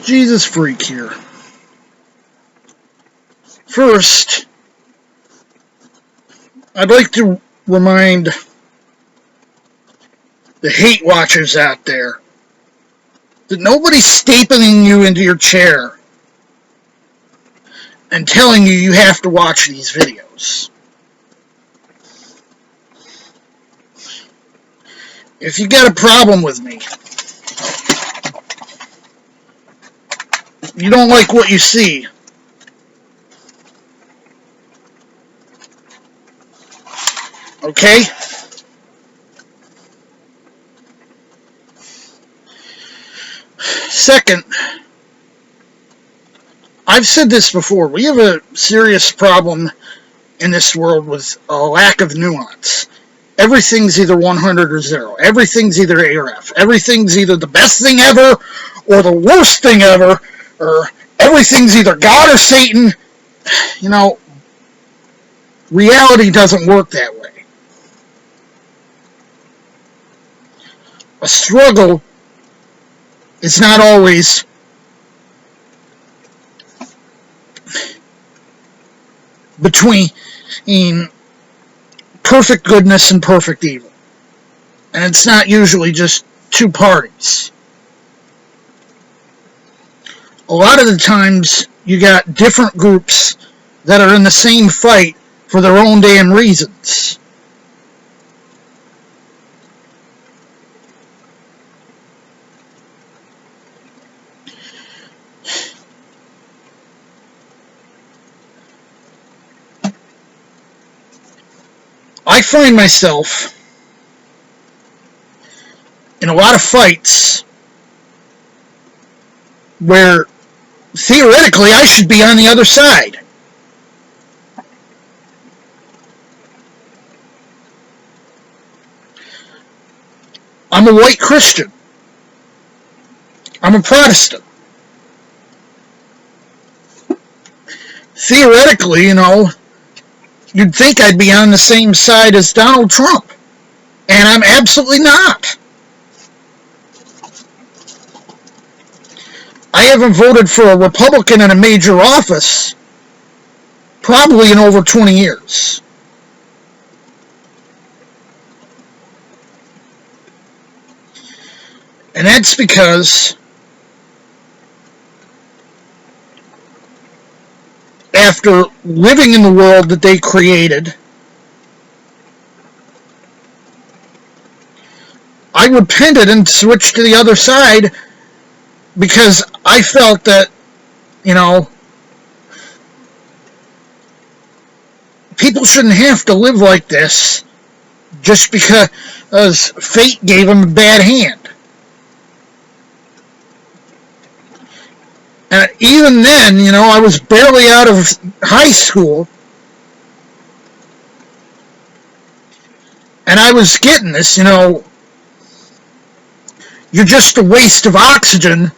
Jesus freak here. First, I'd like to remind the hate watchers out there that nobody's stapling you into your chair and telling you you have to watch these videos. If you got a problem with me, you don't like what you see, okay? Second, I've said this before, we have a serious problem in this world with a lack of nuance. Everything's either 100 or 0. Everything's either A or F. Everything's either the best thing ever or the worst thing ever, or everything's either God or Satan. You know, reality doesn't work that way. A struggle is not always between perfect goodness and perfect evil. And it's not usually just two parties. A lot of the times, you got different groups that are in the same fight for their own damn reasons. I find myself in a lot of fights where theoretically I should be on the other side. I'm a white Christian. I'm a Protestant. Theoretically, you know, you'd think I'd be on the same side as Donald Trump. And I'm absolutely not. I haven't voted for a Republican in a major office probably in over 20 years. And that's because after living in the world that they created, I repented and switched to the other side because I felt that, you know, people shouldn't have to live like this just because fate gave them a bad hand. And even then, you know, I was barely out of high school, and I was getting this, you know, you're just a waste of oxygen.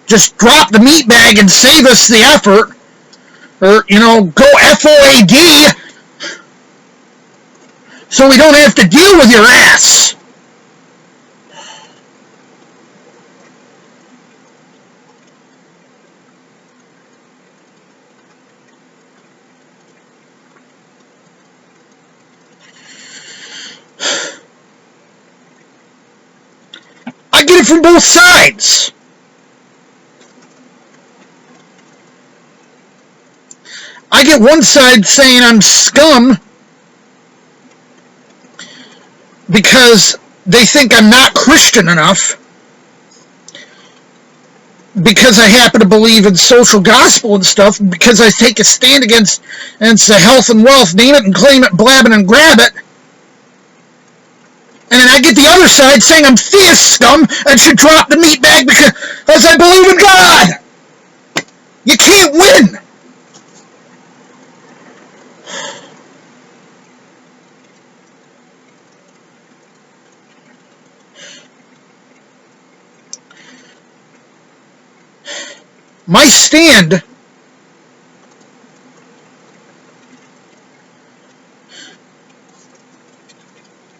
Just drop the meat bag and save us the effort. Or, you know, go FOAD so we don't have to deal with your ass. I get it from both sides. I get one side saying I'm scum because they think I'm not Christian enough because I happen to believe in social gospel and stuff, because I take a stand against the health and wealth, name it and claim it, blab it and grab it. And then I get the other side saying I'm theist scum and should drop the meat bag because I believe in God. You can't win. My stand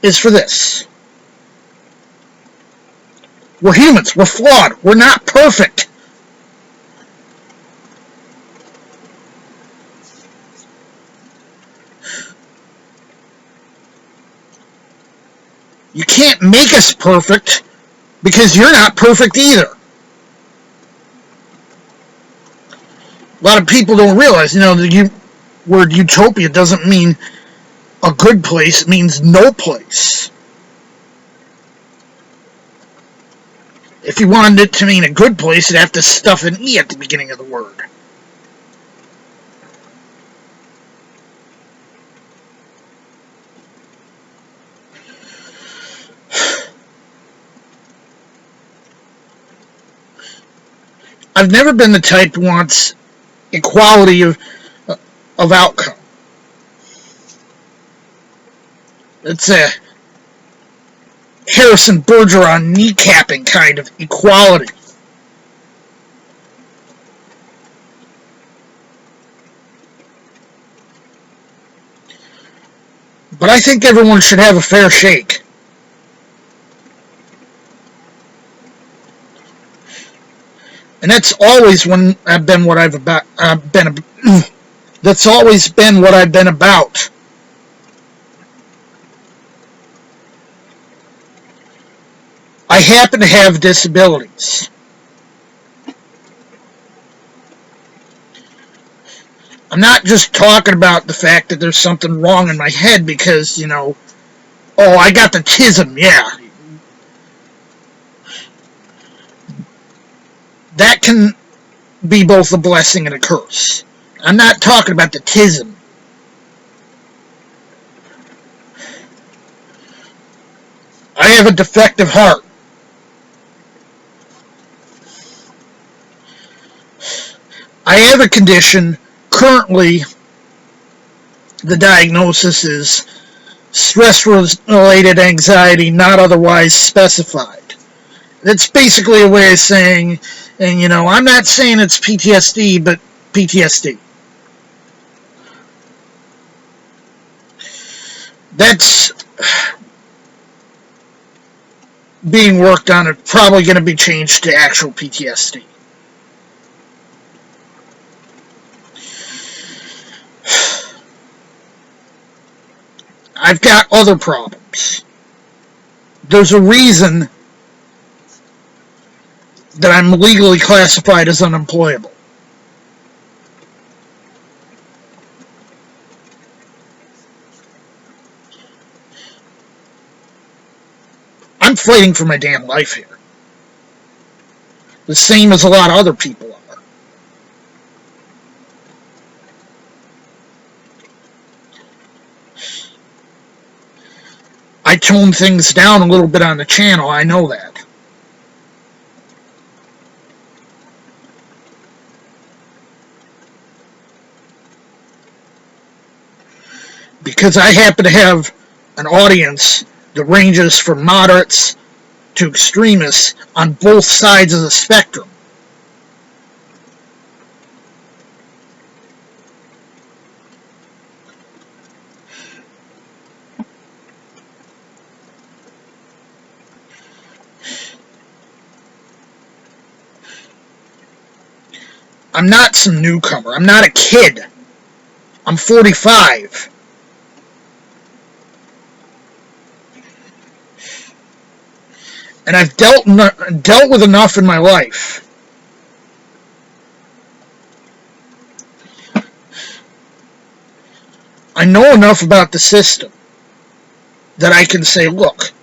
is for this. We're humans. We're flawed. We're not perfect. You can't make us perfect because you're not perfect either. A lot of people don't realize, the word utopia doesn't mean a good place. It means no place. If you wanted it to mean a good place, you'd have to stuff an E at the beginning of the word. I've never been the type who wants equality of outcome. It's a Harrison Bergeron kneecapping kind of equality. But I think everyone should have a fair shake. And that's always been what I've been. That's always been what I've been about. I happen to have disabilities. I'm not just talking about the fact that there's something wrong in my head because, oh, I got the tism, yeah. That can be both a blessing and a curse. I'm not talking about the tism. I have a defective heart. I have a condition. Currently, the diagnosis is stress-related anxiety not otherwise specified. That's basically a way of saying, and I'm not saying it's PTSD, but PTSD. That's being worked on. It's probably going to be changed to actual PTSD. I've got other problems. There's a reason that I'm legally classified as unemployable. I'm fighting for my damn life here. The same as a lot of other people are. I tone things down a little bit on the channel, I know that. Because I happen to have an audience that ranges from moderates to extremists on both sides of the spectrum. I'm not some newcomer. I'm not a kid. I'm 45. And I've dealt with enough in my life. I know enough about the system that I can say, look,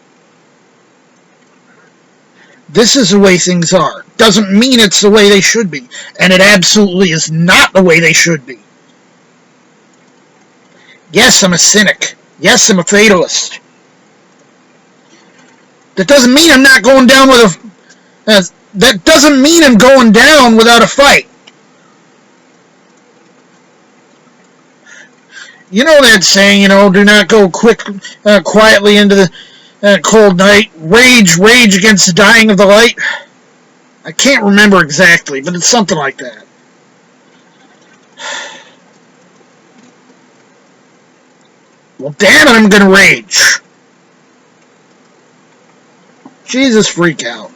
this is the way things are. Doesn't mean it's the way they should be. And it absolutely is not the way they should be. Yes, I'm a cynic. Yes, I'm a fatalist. That doesn't mean I'm not going down with that doesn't mean I'm going down without a fight. You know that saying, do not go quietly into the cold night. Rage against the dying of the light. I can't remember exactly, but it's something like that. Well, damn it, I'm gonna rage. Jesus, freak out.